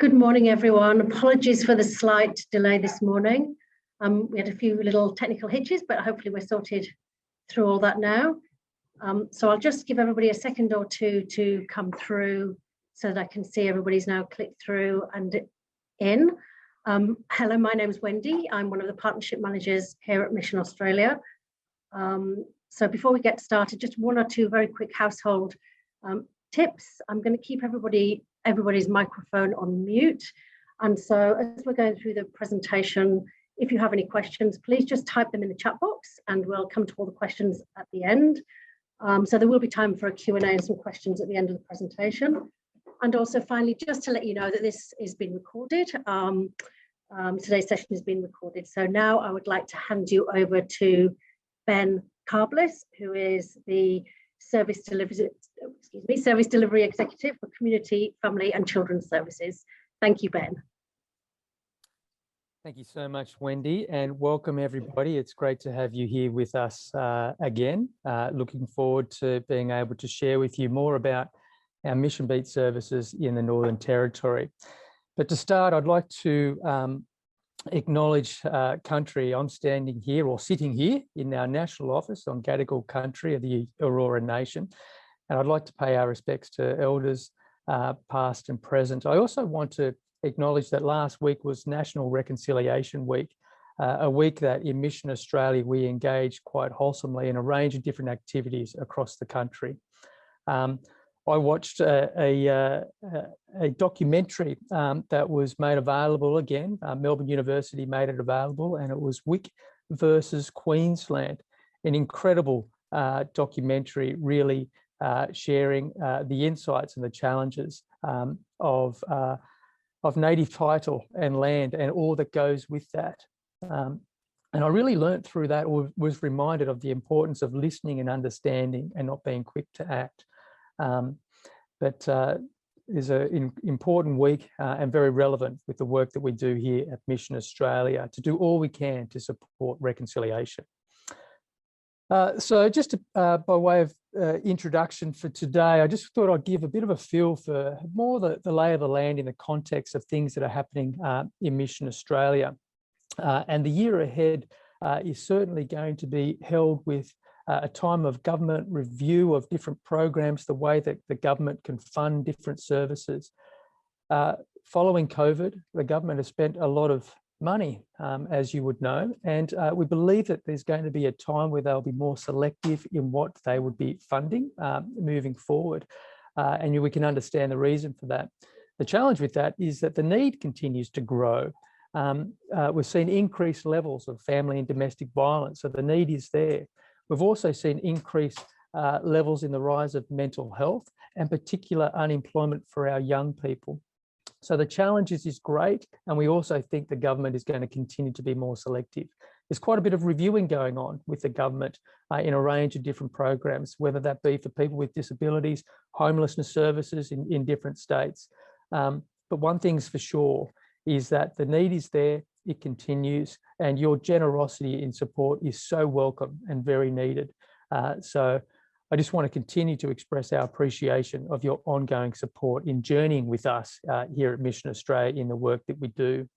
Good morning, everyone. Apologies for the slight delay this morning. We had a few little technical hitches, but hopefully we're sorted through all that now. So I'll just give everybody a second or two to come through so that I can see everybody's now clicked through and in. Hello, my name is Wendy. I'm one of the partnership managers here at Mission Australia. So before we get started, just one or two very quick household tips. I'm going to keep everybody's microphone on mute. And so as we're going through the presentation, if you have any questions, please just type them in the chat box and we'll come to all the questions at the end. So there will be time for a Q&A and some questions at the end of the presentation. And also finally, just to let you know that this is being recorded. Today's session is being recorded. So now I would like to hand you over to Ben Carlis, who is the Service Delivery Executive for Community, Family and Children's Services. Thank you, Ben. Thank you so much, Wendy, and welcome everybody. It's great to have you here with us again. Looking forward to being able to share with you more about our Missionbeat services in the Northern Territory. But to start, I'd like to acknowledge country. I'm standing here or sitting here in our national office on Gadigal country of the Aurora Nation. And I'd like to pay our respects to elders past and present. I also want to acknowledge that last week was National Reconciliation Week, a week that in Mission Australia we engaged quite wholesomely in a range of different activities across the country. I watched a documentary that was made available again. Melbourne University made it available, and it was Wick versus Queensland, an incredible documentary, really sharing the insights and the challenges of native title and land and all that goes with that. And I really learnt through that, or was reminded of the importance of listening and understanding and not being quick to act. But is an important week and very relevant with the work that we do here at Mission Australia to do all we can to support reconciliation. So just by way of introduction for today, I just thought I'd give a bit of a feel for more the lay of the land in the context of things that are happening in Mission Australia. And the year ahead is certainly going to be held with a time of government review of different programs, the way that the government can fund different services. Following COVID, the government has spent a lot of money, as you would know, and we believe that there's going to be a time where they'll be more selective in what they would be funding moving forward. And we can understand the reason for that. The challenge with that is that the need continues to grow. We've seen increased levels of family and domestic violence, so the need is there. We've also seen increased levels in the rise of mental health and particular unemployment for our young people. So the challenge is great, and we also think the government is going to continue to be more selective. There's quite a bit of reviewing going on with the government in a range of different programs, whether that be for people with disabilities, homelessness services in different states. But one thing's for sure is that the need is there, it continues, and your generosity in support is so welcome and very needed. So I just want to continue to express our appreciation of your ongoing support in journeying with us here at Mission Australia in the work that we do.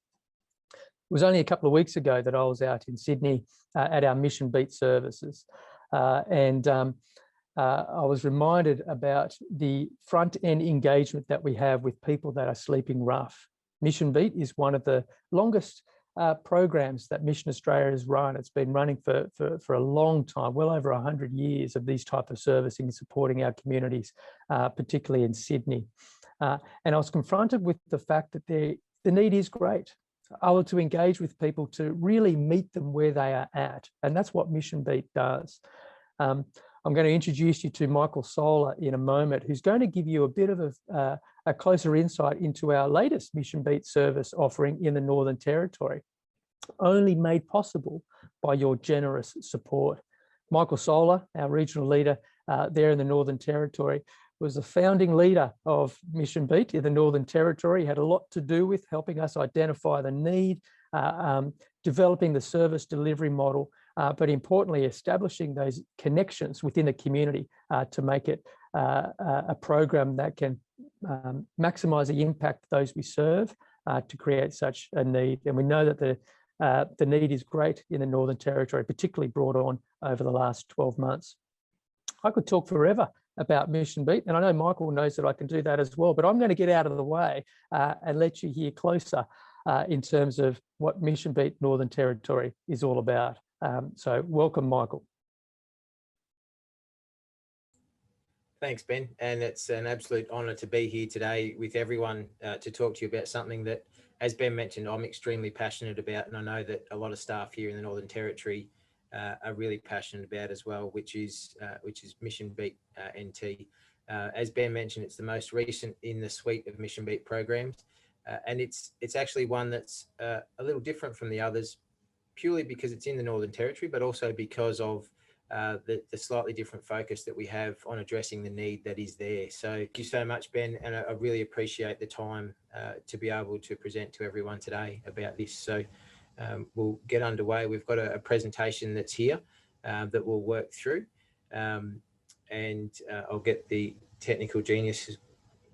It was only a couple of weeks ago that I was out in Sydney at our Missionbeat services. And I was reminded about the front-end engagement that we have with people that are sleeping rough. Missionbeat is one of the longest programs that Mission Australia has run. It's been running for a long time, well over 100 years of these type of servicing and supporting our communities, particularly in Sydney. And I was confronted with the fact that the need is great. Able to engage with people to really meet them where they are at. And that's what Missionbeat does. I'm going to introduce you to Michael Sola in a moment, who's going to give you a bit of a closer insight into our latest Missionbeat service offering in the Northern Territory, only made possible by your generous support. Michael Sola, our regional leader there in the Northern Territory, was the founding leader of Missionbeat in the Northern Territory. He had a lot to do with helping us identify the need, developing the service delivery model, but importantly, establishing those connections within the community to make it a program that can maximise the impact of those we serve to create such a need. And we know that the need is great in the Northern Territory, particularly brought on over the last 12 months. I could talk forever about Missionbeat, and I know Michael knows that I can do that as well, but I'm going to get out of the way and let you hear closer in terms of what Missionbeat Northern Territory is all about. So welcome, Michael. Thanks, Ben. And it's an absolute honour to be here today with everyone to talk to you about something that, as Ben mentioned, I'm extremely passionate about. And I know that a lot of staff here in the Northern Territory are really passionate about as well, which is Missionbeat NT. As Ben mentioned, it's the most recent in the suite of Missionbeat programs. And it's actually one that's a little different from the others, purely because it's in the Northern Territory, but also because of the slightly different focus that we have on addressing the need that is there. So thank you so much, Ben, and I really appreciate the time to be able to present to everyone today about this. So we'll get underway. We've got a presentation that's here that we'll work through, and I'll get the technical genius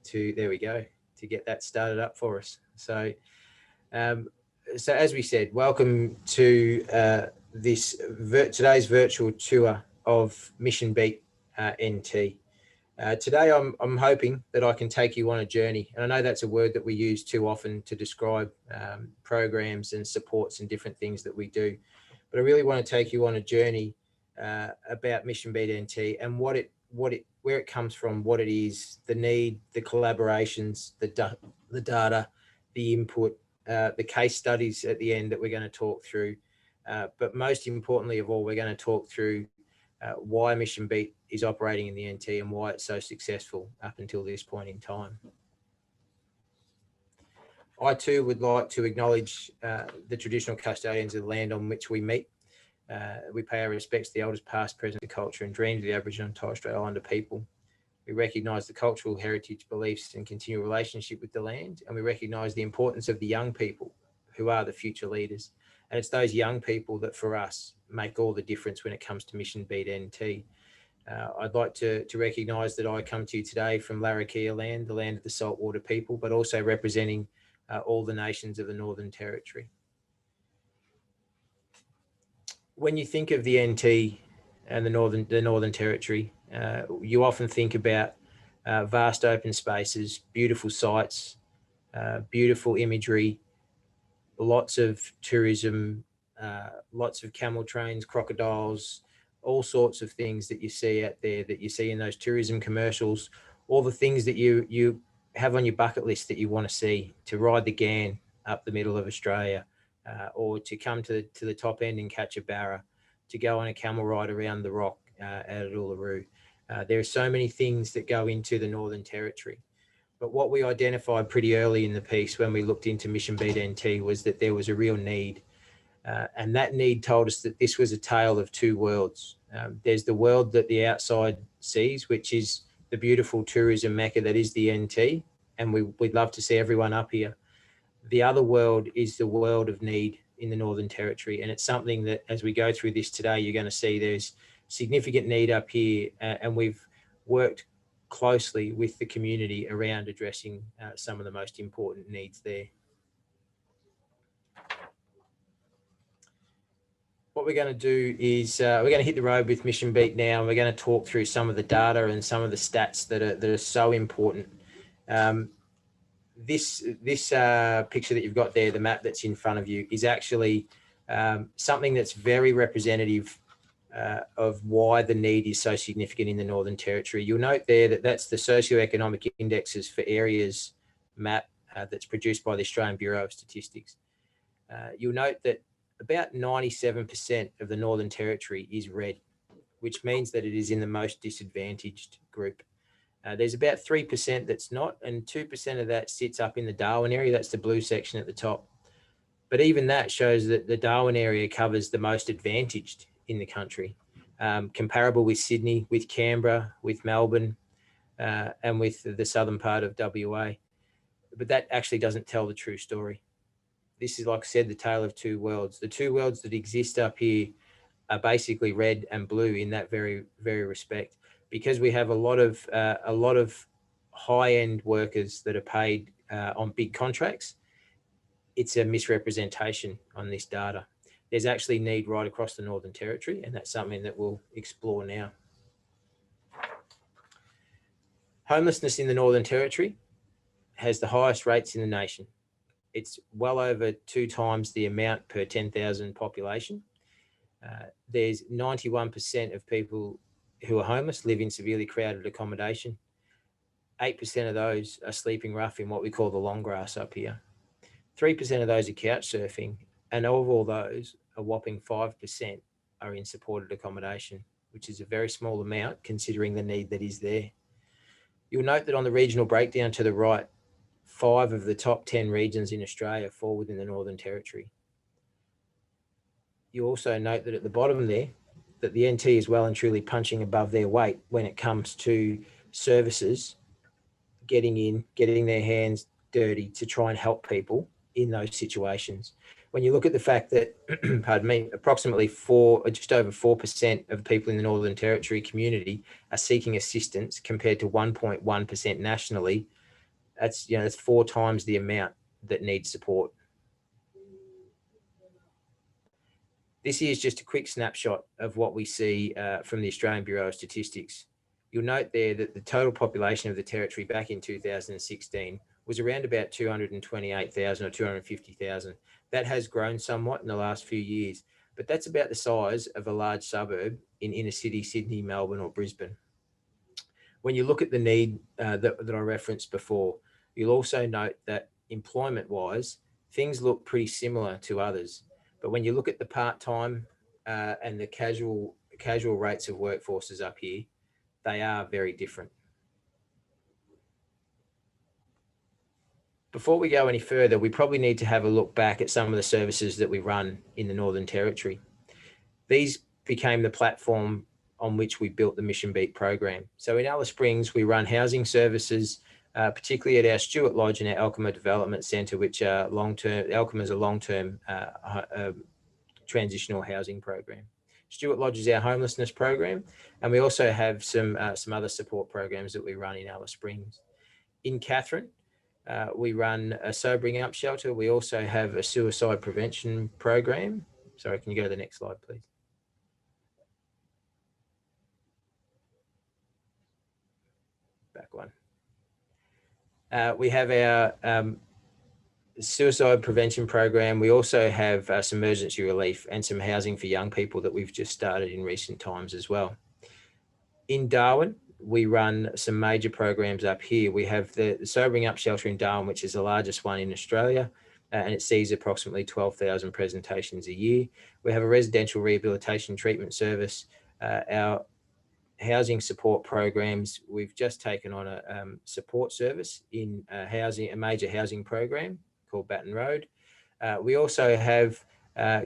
to, there we go, to get that started up for us. So so as we said, welcome to today's virtual tour of Missionbeat NT. Today I'm hoping that I can take you on a journey, and I know that's a word that we use too often to describe programs and supports and different things that we do, but I really want to take you on a journey about Missionbeat NT and where it comes from, what it is, the need, the collaborations, the data, the input, the case studies at the end that we're going to talk through. But most importantly of all, we're going to talk through why Missionbeat is operating in the NT and why it's so successful up until this point in time. I too would like to acknowledge the traditional custodians of the land on which we meet. We pay our respects to the elders past, present, the culture and dreams of the Aboriginal and Torres Strait Islander people. We recognise the cultural heritage, beliefs and continual relationship with the land, and we recognise the importance of the young people who are the future leaders. And it's those young people that for us make all the difference when it comes to Missionbeat NT. I'd like to recognise that I come to you today from Larrakia land, the land of the saltwater people, but also representing all the nations of the Northern Territory. When you think of the NT and the Northern Territory, you often think about vast open spaces, beautiful sites, beautiful imagery, lots of tourism, lots of camel trains, crocodiles, all sorts of things that you see out there, that you see in those tourism commercials, all the things that you have on your bucket list that you want to see, to ride the Ghan up the middle of Australia, or to come to the top end and catch a barra, to go on a camel ride around the rock out at Uluru. There are so many things that go into the Northern Territory. But what we identified pretty early in the piece when we looked into Missionbeat NT was that there was a real need. And that need told us that this was a tale of two worlds. There's the world that the outside sees, which is the beautiful tourism mecca that is the NT. And we'd love to see everyone up here. The other world is the world of need in the Northern Territory. And it's something that as we go through this today, you're going to see there's significant need up here. And we've worked closely with the community around addressing some of the most important needs there. What we're going to do is we're going to hit the road with Missionbeat now, and we're going to talk through some of the data and some of the stats that are so important. This picture that you've got there, the map that's in front of you, is actually something that's very representative of why the need is so significant in the Northern Territory. You'll note there that that's the socioeconomic indexes for areas map that's produced by the Australian Bureau of Statistics. You'll note that about 97% of the Northern Territory is red, which means that it is in the most disadvantaged group. There's about 3% that's not, and 2% of that sits up in the Darwin area. That's the blue section at the top. But even that shows that the Darwin area covers the most advantaged in the country, comparable with Sydney, with Canberra, with Melbourne, and with the southern part of WA. But that actually doesn't tell the true story. This is, like I said, the tale of two worlds. The two worlds that exist up here are basically red and blue in that very, very respect, because we have a lot of high-end workers that are paid on big contracts, it's a misrepresentation on this data. There's actually need right across the Northern Territory, and that's something that we'll explore now. Homelessness in the Northern Territory has the highest rates in the nation. It's well over 2 times the amount per 10,000 population. There's 91% of people who are homeless live in severely crowded accommodation. 8% of those are sleeping rough in what we call the long grass up here. 3% of those are couch surfing, and of all those, a whopping 5% are in supported accommodation, which is a very small amount considering the need that is there. You'll note that on the regional breakdown to the right, 5 of the top 10 regions in Australia fall within the Northern Territory. You also note that at the bottom there, that the NT is well and truly punching above their weight when it comes to services getting in, getting their hands dirty to try and help people in those situations. When you look at the fact that, pardon me, approximately just over 4% of people in the Northern Territory community are seeking assistance compared to 1.1% nationally, that's 4 times the amount that needs support. This is just a quick snapshot of what we see from the Australian Bureau of Statistics. You'll note there that the total population of the Territory back in 2016 was around about 228,000 or 250,000. That has grown somewhat in the last few years, but that's about the size of a large suburb in inner city Sydney, Melbourne, or Brisbane. When you look at the need that I referenced before, you'll also note that employment-wise, things look pretty similar to others. But when you look at the part-time and the casual rates of workforces up here, they are very different. Before we go any further, we probably need to have a look back at some of the services that we run in the Northern Territory. These became the platform on which we built the Missionbeat program. So in Alice Springs, we run housing services, particularly at our Stuart Lodge and our Alkima Development Centre, which are long-term. Alkima is a long-term transitional housing program. Stuart Lodge is our homelessness program, and we also have some other support programs that we run in Alice Springs. In Katherine, we run a sobering up shelter. We also have a suicide prevention program. Sorry, can you go to the next slide, please? Back one. We have our suicide prevention program. We also have some emergency relief and some housing for young people that we've just started in recent times as well. In Darwin, we run some major programs up here. We have the Sobering Up Shelter in Darwin, which is the largest one in Australia, and it sees approximately 12,000 presentations a year. We have a residential rehabilitation treatment service. Our housing support programs, we've just taken on a support service in a major housing program called Baton Road. We also have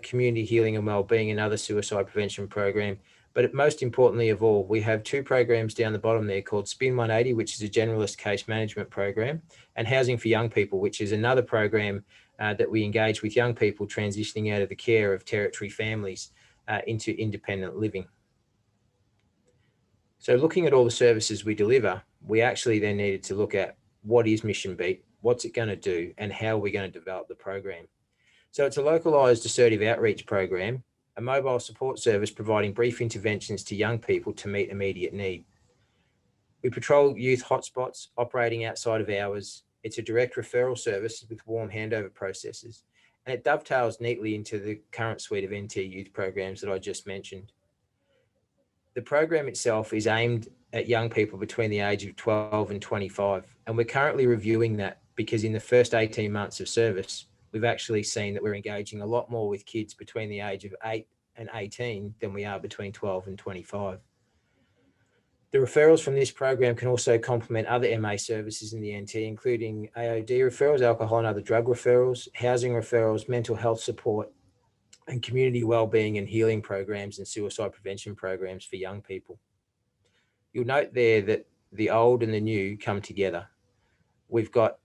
community healing and wellbeing, another suicide prevention program. But most importantly of all, we have 2 programs down the bottom there called Spin 180, which is a generalist case management program, and Housing for Young People, which is another program that we engage with young people transitioning out of the care of Territory families into independent living. So looking at all the services we deliver, we actually then needed to look at what is Missionbeat, what's it going to do, and how are we going to develop the program. So it's a localised assertive outreach program, a mobile support service providing brief interventions to young people to meet immediate need. We patrol youth hotspots operating outside of hours. It's a direct referral service with warm handover processes, and it dovetails neatly into the current suite of NT youth programs that I just mentioned. The program itself is aimed at young people between the age of 12 and 25, and we're currently reviewing that because in the first 18 months of service, we've actually seen that we're engaging a lot more with kids between the age of 8 and 18 than we are between 12 and 25. The referrals from this program can also complement other MA services in the NT, including AOD referrals, alcohol and other drug referrals, housing referrals, mental health support, and community wellbeing and healing programs and suicide prevention programs for young people. You'll note there that the old and the new come together. We've got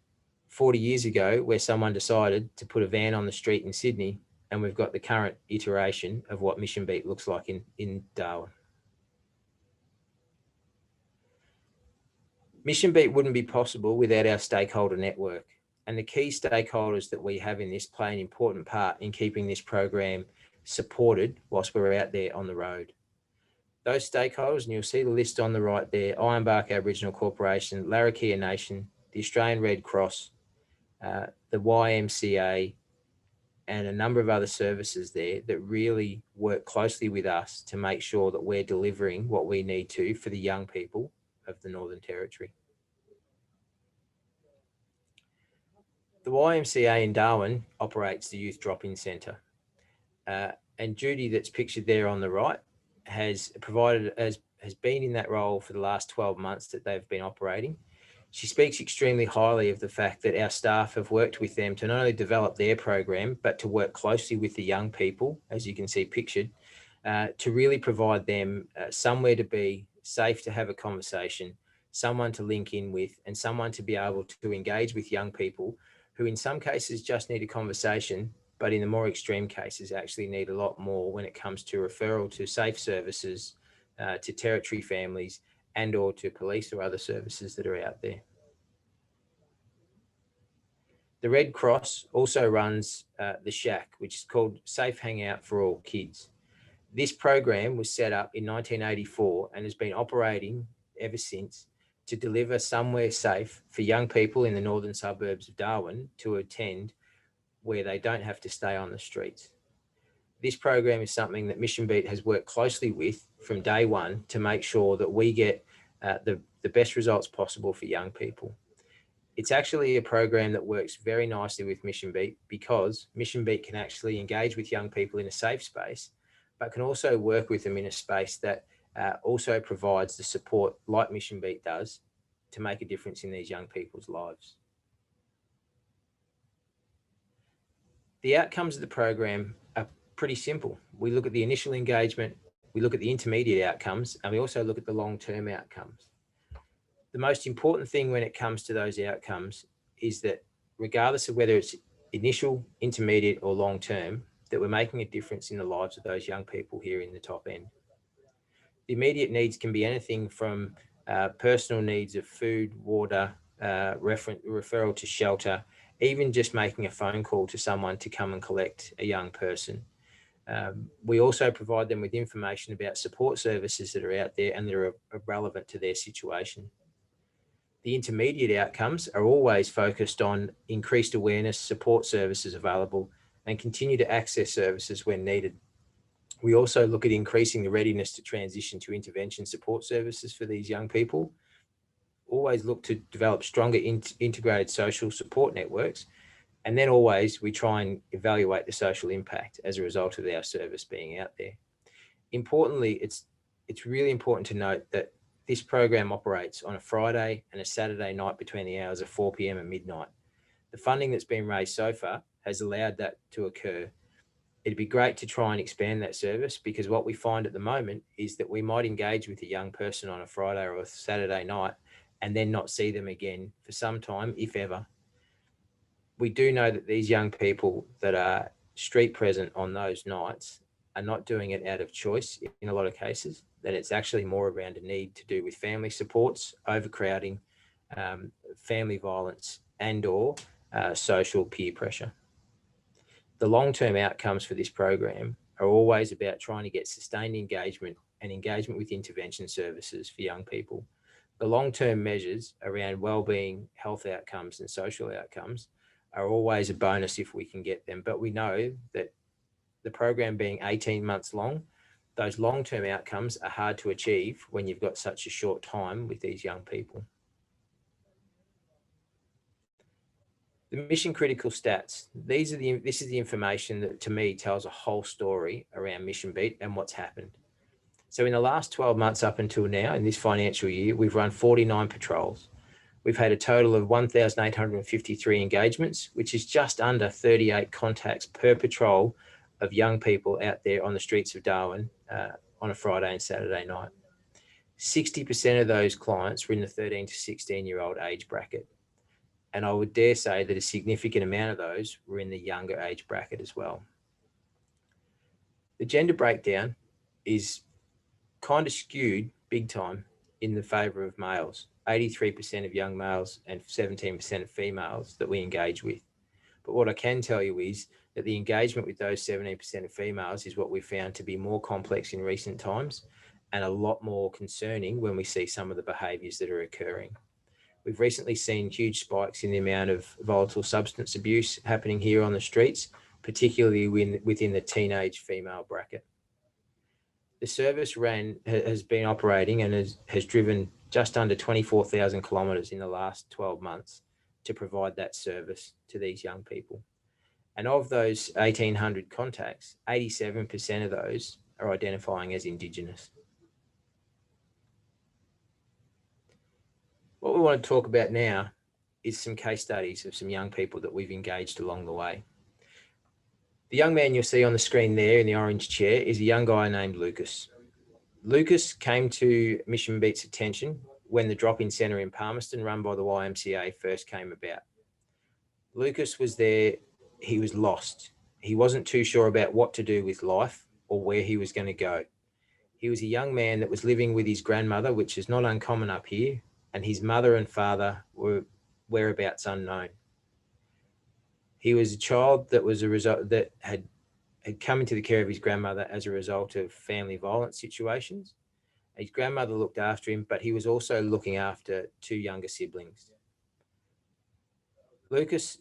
40 years ago where someone decided to put a van on the street in Sydney, and we've got the current iteration of what Missionbeat looks like in Darwin. Missionbeat wouldn't be possible without our stakeholder network, and the key stakeholders that we have in this play an important part in keeping this program supported whilst we're out there on the road. Those stakeholders, and you'll see the list on the right there: Ironbark Aboriginal Corporation, Larrakia Nation, the Australian Red Cross, the YMCA, and a number of other services there that really work closely with us to make sure that we're delivering what we need to for the young people of the Northern Territory. The YMCA in Darwin operates the Youth Drop-In Centre, and Judy, that's pictured there on the right, has been in that role for the last 12 months that they've been operating. She speaks extremely highly of the fact that our staff have worked with them to not only develop their program, but to work closely with the young people, as you can see pictured, to really provide them somewhere to be, safe to have a conversation, someone to link in with, and someone to be able to engage with young people who in some cases just need a conversation, but in the more extreme cases actually need a lot more when it comes to referral to safe services, to territory families, and or to police or other services that are out there. The Red Cross also runs the Shack, which is called Safe Hangout for All Kids. This program was set up in 1984 and has been operating ever since to deliver somewhere safe for young people in the northern suburbs of Darwin to attend, where they don't have to stay on the streets. This program is something that Missionbeat has worked closely with from day one to make sure that we get the best results possible for young people. It's actually a program that works very nicely with Missionbeat because Missionbeat can actually engage with young people in a safe space, but can also work with them in a space that also provides the support like Missionbeat does to make a difference in these young people's lives. The outcomes of the program are pretty simple. We look at the initial engagement, we look at the intermediate outcomes, and we also look at the long-term outcomes. The most important thing when it comes to those outcomes is that regardless of whether it's initial, intermediate, or long-term, that we're making a difference in the lives of those young people here in the top end. The immediate needs can be anything from personal needs of food, water, referral to shelter, even just making a phone call to someone to come and collect a young person. We also provide them with information about support services that are out there and that are relevant to their situation. The intermediate outcomes are always focused on increased awareness, support services available, and continue to access services when needed. We also look at increasing the readiness to transition to intervention support services for these young people. Always look to develop stronger integrated social support networks. And then always we try and evaluate the social impact as a result of our service being out there. Importantly, it's really important to note that this program operates on a Friday and a Saturday night between the hours of 4 p.m. and midnight. The funding that's been raised so far has allowed that to occur. It'd be great to try and expand that service, because what we find at the moment is that we might engage with a young person on a Friday or a Saturday night and then not see them again for some time, if ever. We do know that these young people that are street present on those nights are not doing it out of choice in a lot of cases, that it's actually more around a need to do with family supports, overcrowding, family violence, and or social peer pressure. The long-term outcomes for this program are always about trying to get sustained engagement and engagement with intervention services for young people. The long-term measures around wellbeing, health outcomes, and social outcomes are always a bonus if we can get them. But we know that the program being 18 months long, those long-term outcomes are hard to achieve when you've got such a short time with these young people. The mission critical stats, this is the information that to me tells a whole story around Missionbeat and what's happened. So in the last 12 months up until now, in this financial year, we've run 49 patrols. We've had a total of 1,853 engagements, which is just under 38 contacts per patrol of young people out there on the streets of Darwin on a Friday and Saturday night. 60% of those clients were in the 13 to 16-year-old age bracket. And I would dare say that a significant amount of those were in the younger age bracket as well. The gender breakdown is kind of skewed big time in the favour of males, 83% of young males and 17% of females that we engage with. But what I can tell you is that the engagement with those 17% of females is what we found to be more complex in recent times and a lot more concerning when we see some of the behaviours that are occurring. We've recently seen huge spikes in the amount of volatile substance abuse happening here on the streets, particularly within the teenage female bracket. The service has been operating and has driven just under 24,000 kilometres in the last 12 months to provide that service to these young people. And of those 1,800 contacts, 87% of those are identifying as Indigenous. What we want to talk about now is some case studies of some young people that we've engaged along the way. The young man you'll see on the screen there in the orange chair is a young guy named Lucas. Lucas came to Missionbeat's attention when the drop-in centre in Palmerston run by the YMCA first came about. Lucas was there, he was lost. He wasn't too sure about what to do with life or where he was going to go. He was a young man that was living with his grandmother, which is not uncommon up here, and his mother and father were whereabouts unknown. He was a child that was a result that had come into the care of his grandmother as a result of family violence situations. His grandmother looked after him, but he was also looking after two younger siblings. Lucas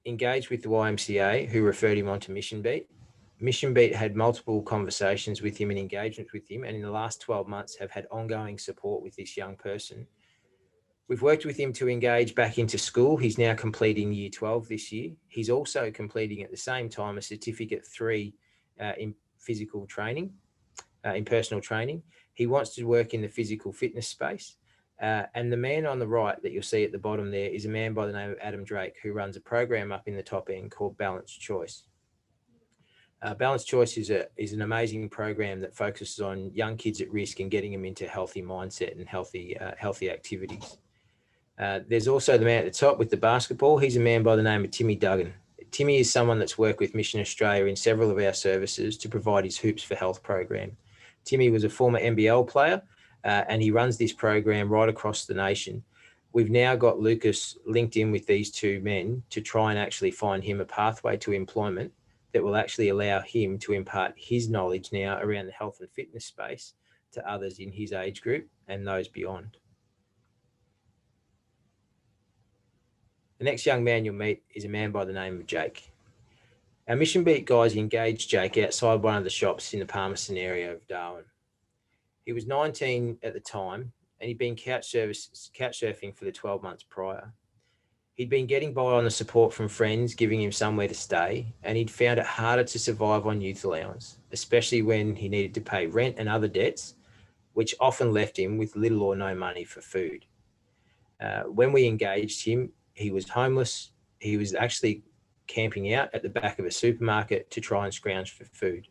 engaged with the YMCA, who referred him on to Missionbeat. Missionbeat had multiple conversations with him and engagements with him, and in the last 12 months have had ongoing support with this young person. We've worked with him to engage back into school. He's now completing year 12 this year. He's also completing at the same time a Certificate 3 in physical training, in personal training. He wants to work in the physical fitness space. And the man on the right that you'll see at the bottom there is a man by the name of Adam Drake, who runs a program up in the top end called Balanced Choice. Balanced Choice is an amazing program that focuses on young kids at risk and getting them into healthy mindset and healthy activities. There's also the man at the top with the basketball. He's a man by the name of Timmy Duggan. Timmy is someone that's worked with Mission Australia in several of our services to provide his Hoops for Health program. Timmy was a former NBL player and he runs this program right across the nation. We've now got Lucas linked in with these two men to try and actually find him a pathway to employment that will actually allow him to impart his knowledge now around the health and fitness space to others in his age group and those beyond. The next young man you'll meet is a man by the name of Jake. Our Missionbeat guys engaged Jake outside one of the shops in the Palmerston area of Darwin. He was 19 at the time and he'd been couch surfing for the 12 months prior. He'd been getting by on the support from friends, giving him somewhere to stay, and he'd found it harder to survive on youth allowance, especially when he needed to pay rent and other debts, which often left him with little or no money for food. When we engaged him, he was homeless. He was actually camping out at the back of a supermarket to try and scrounge for food.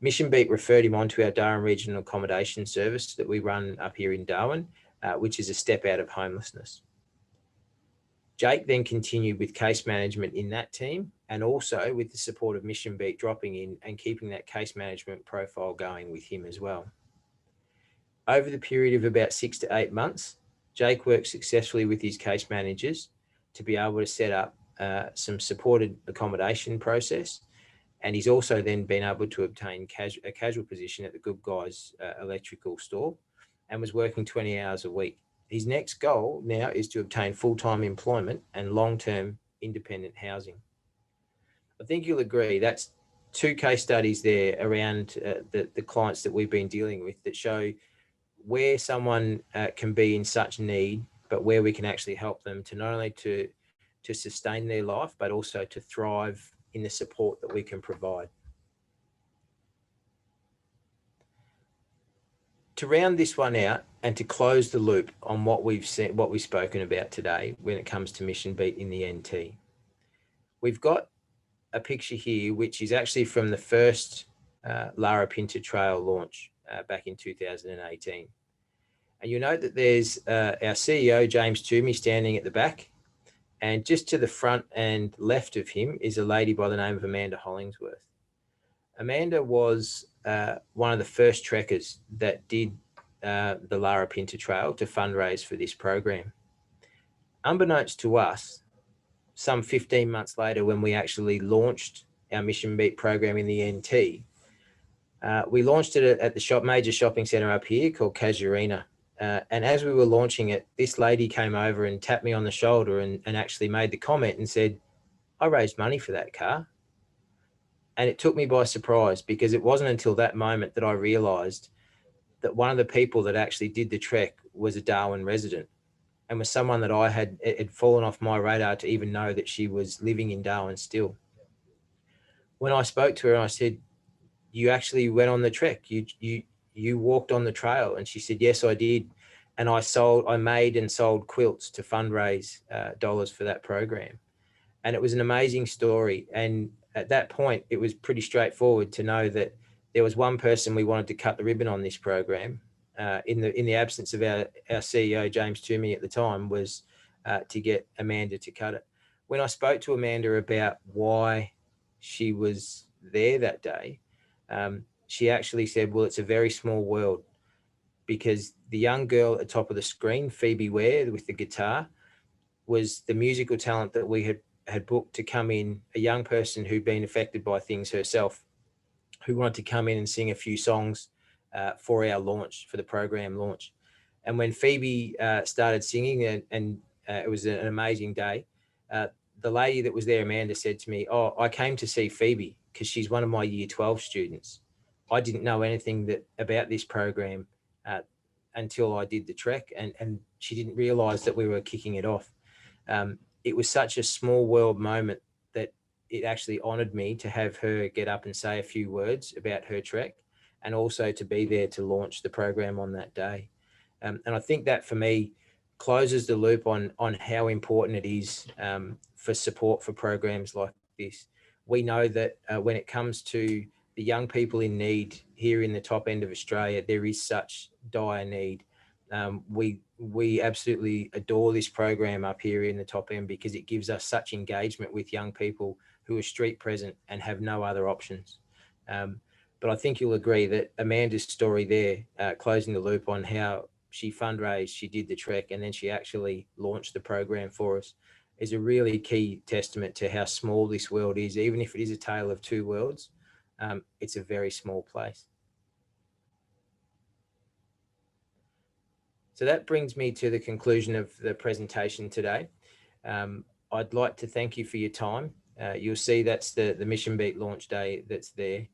Missionbeat referred him on to our Darwin Regional Accommodation Service that we run up here in Darwin, which is a step out of homelessness. Jake then continued with case management in that team and also with the support of Missionbeat dropping in and keeping that case management profile going with him as well. Over the period of about 6 to 8 months, Jake worked successfully with his case managers to be able to set up some supported accommodation process. And he's also then been able to obtain a casual position at the Good Guys electrical store and was working 20 hours a week. His next goal now is to obtain full-time employment and long-term independent housing. I think you'll agree that's two case studies there around the clients that we've been dealing with that show where someone can be in such need, but where we can actually help them to not only to sustain their life, but also to thrive in the support that we can provide. To round this one out and to close the loop on what we've spoken about today when it comes to Missionbeat in the NT, we've got a picture here which is actually from the first Lara Pinta Trail launch back in 2018. And you'll note that there's our CEO, James Toomey, standing at the back. And just to the front and left of him is a lady by the name of Amanda Hollingsworth. Amanda was one of the first trekkers that did the Lara Pinta Trail to fundraise for this program. Unbeknownst to us, some 15 months later, when we actually launched our Missionbeat program in the NT, we launched it at the major shopping centre up here called Casuarina. And as we were launching it, this lady came over and tapped me on the shoulder and actually made the comment and said, "I raised money for that car." And it took me by surprise, because it wasn't until that moment that I realised that one of the people that actually did the trek was a Darwin resident, and was someone that it had fallen off my radar to even know that she was living in Darwin still. When I spoke to her and I said, "You actually went on the trek, you walked on the trail?" And she said, "Yes, I did. And I made and sold quilts to fundraise dollars for that program." And it was an amazing story. And at that point, it was pretty straightforward to know that there was one person we wanted to cut the ribbon on this program. In the absence of our CEO, James Toomey at the time, was to get Amanda to cut it. When I spoke to Amanda about why she was there that day, she actually said, "Well, it's a very small world," because the young girl at the top of the screen, Phoebe Ware with the guitar, was the musical talent that we had booked to come in, a young person who'd been affected by things herself, who wanted to come in and sing a few songs for our launch, for the program launch. And when Phoebe started singing, and it was an amazing day, the lady that was there, Amanda, said to me, "Oh, I came to see Phoebe because she's one of my year 12 students. I didn't know anything about this program until I did the trek," and she didn't realise that we were kicking it off. It was such a small world moment that it actually honoured me to have her get up and say a few words about her trek, and also to be there to launch the program on that day. And I think that for me closes the loop on how important it is for support for programs like this. We know that when it comes to the young people in need here in the top end of Australia, there is such dire need. We absolutely adore this program up here in the top end, because it gives us such engagement with young people who are street present and have no other options. But I think you'll agree that Amanda's story there, closing the loop on how she fundraised, she did the trek, and then she actually launched the program for us, is a really key testament to how small this world is. Even if it is a tale of two worlds, it's a very small place. So that brings me to the conclusion of the presentation today. I'd like to thank you for your time. You'll see that's the Missionbeat launch day that's there.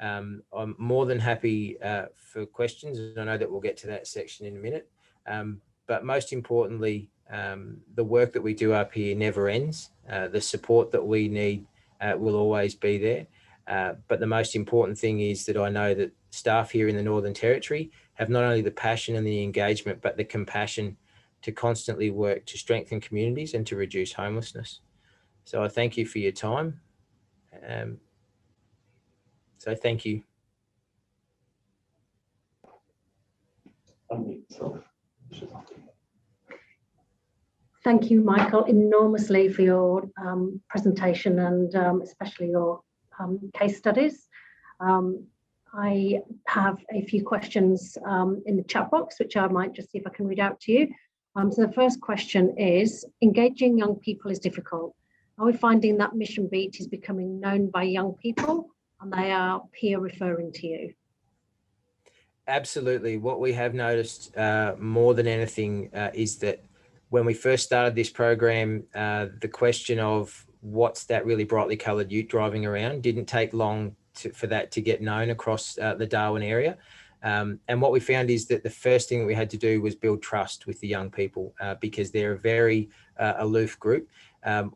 I'm more than happy for questions, and I know that we'll get to that section in a minute. But most importantly, the work that we do up here never ends. The support that we need will always be there. But the most important thing is that I know that staff here in the Northern Territory have not only the passion and the engagement, but the compassion to constantly work to strengthen communities and to reduce homelessness. So I thank you for your time. So thank you. Thank you, Michael, enormously for your presentation, and especially your case studies. I have a few questions in the chat box, which I might just see if I can read out to you. So the first question is, engaging young people is difficult. Are we finding that Missionbeat is becoming known by young people and they are peer referring to you? Absolutely. What we have noticed more than anything is that when we first started this program, the question of what's that really brightly coloured ute driving around didn't take long for that to get known across the Darwin area. And what we found is that the first thing that we had to do was build trust with the young people because they're a very aloof group.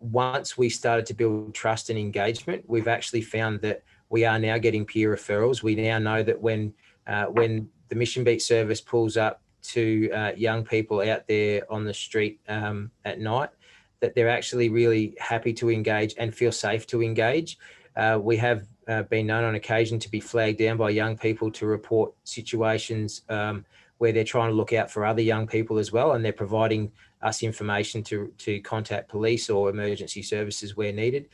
Once we started to build trust and engagement, we've actually found that we are now getting peer referrals. We now know that when the Missionbeat service pulls up to young people out there on the street at night, that they're actually really happy to engage and feel safe to engage. We have been known on occasion to be flagged down by young people to report situations where they're trying to look out for other young people as well, and they're providing us information to contact police or emergency services where needed.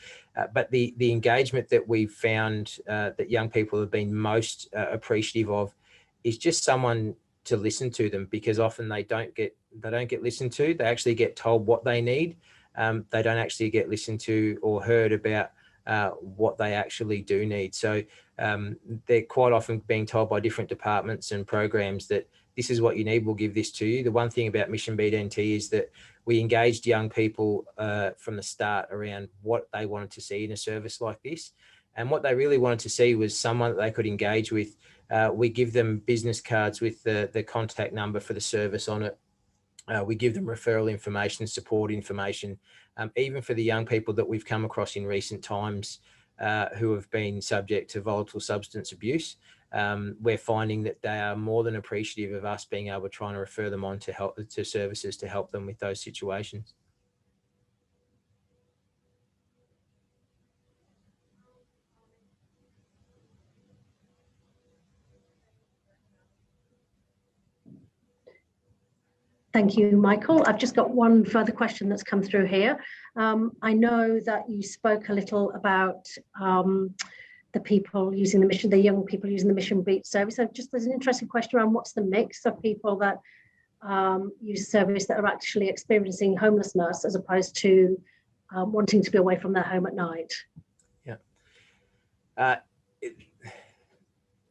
But the engagement that we've found that young people have been most appreciative of is just someone to listen to them, because often they don't get listened to. They actually get told what they need. They don't actually get listened to or heard about what they actually do need. So they're quite often being told by different departments and programs that this is what you need, we'll give this to you. The one thing about Missionbeat NT is that we engaged young people from the start around what they wanted to see in a service like this. And what they really wanted to see was someone that they could engage with. We give them business cards with the contact number for the service on it. We give them referral information, support information, even for the young people that we've come across in recent times who have been subject to volatile substance abuse. We're finding that they are more than appreciative of us being able to try and refer them on to services to help them with those situations. Thank you, Michael. I've just got one further question that's come through here. I know that you spoke a little about the people using the young people using the Missionbeat service. So there's an interesting question around what's the mix of people that use service that are actually experiencing homelessness as opposed to wanting to be away from their home at night. Yeah.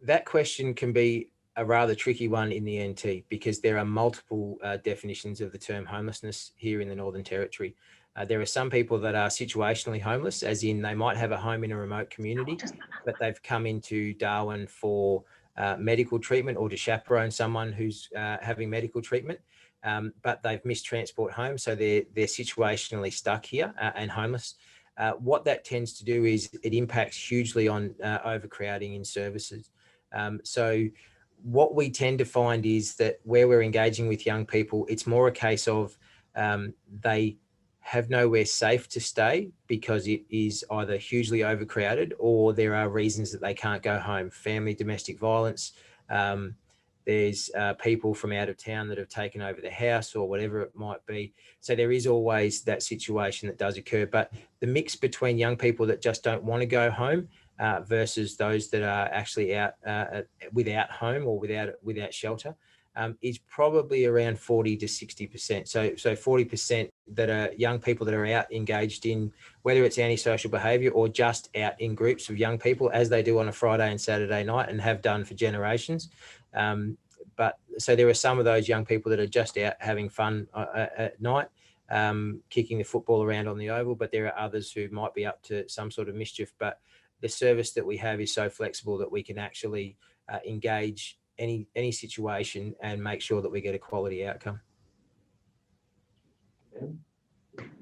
That question can be a rather tricky one in the NT, because there are multiple definitions of the term homelessness here in the Northern Territory. There are some people that are situationally homeless, as in they might have a home in a remote community, but they've come into Darwin for medical treatment or to chaperone someone who's having medical treatment, but they've missed transport home, so they're situationally stuck here and homeless. What that tends to do is it impacts hugely on overcrowding in services. So what we tend to find is that where we're engaging with young people, it's more a case of they have nowhere safe to stay because it is either hugely overcrowded or there are reasons that they can't go home. Family, domestic violence. There's people from out of town that have taken over the house or whatever it might be. So there is always that situation that does occur. But the mix between young people that just don't want to go home versus those that are actually out without home or without shelter is probably around 40 to 60%. So 40% that are young people that are out engaged in whether it's antisocial behaviour or just out in groups of young people, as they do on a Friday and Saturday night and have done for generations. But so there are some of those young people that are just out having fun at night, kicking the football around on the oval, but there are others who might be up to some sort of mischief. But the service that we have is so flexible that we can actually engage any situation and make sure that we get a quality outcome.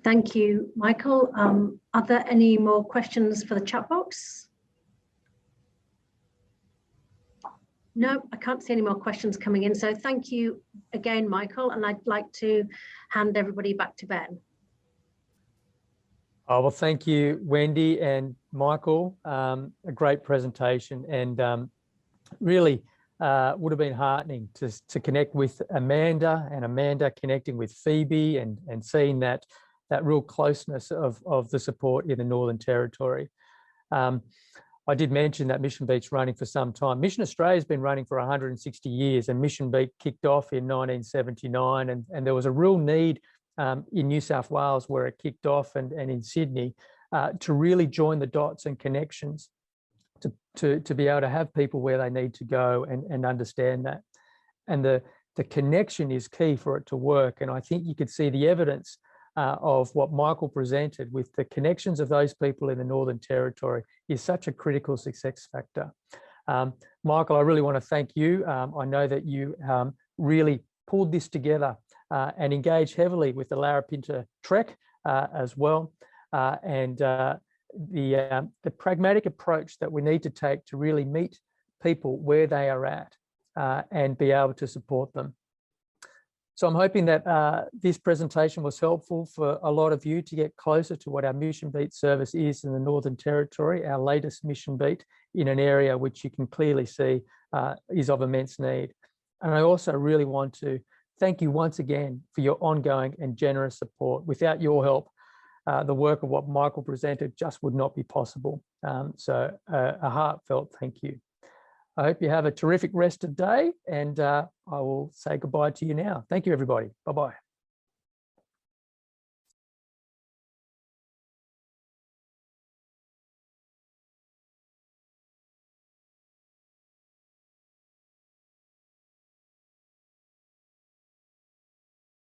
Thank you, Michael. Are there any more questions for the chat box? No, I can't see any more questions coming in. So thank you again, Michael. And I'd like to hand everybody back to Ben. Oh, well, thank you, Wendy and Michael. A great presentation, and really would have been heartening to connect with Amanda, and Amanda connecting with Phoebe, and seeing that real closeness of the support in the Northern Territory. I did mention that Missionbeat's running for some time. Mission Australia's been running for 160 years, and Missionbeat kicked off in 1979, and there was a real need in New South Wales where it kicked off, and in Sydney, to really join the dots and connections to be able to have people where they need to go and understand that. And the connection is key for it to work. And I think you could see the evidence of what Michael presented with the connections of those people in the Northern Territory is such a critical success factor. Michael, I really want to thank you. I know that you really pulled this together and engaged heavily with the Larapinta Trek as well. And the pragmatic approach that we need to take to really meet people where they are at and be able to support them. So I'm hoping that this presentation was helpful for a lot of you to get closer to what our Missionbeat service is in the Northern Territory, our latest Missionbeat in an area which you can clearly see is of immense need. And I also really want to thank you once again for your ongoing and generous support. Without your help, the work of what Michael presented just would not be possible. So a heartfelt thank you. I hope you have a terrific rest of day, and I will say goodbye to you now. Thank you, everybody. Bye-bye.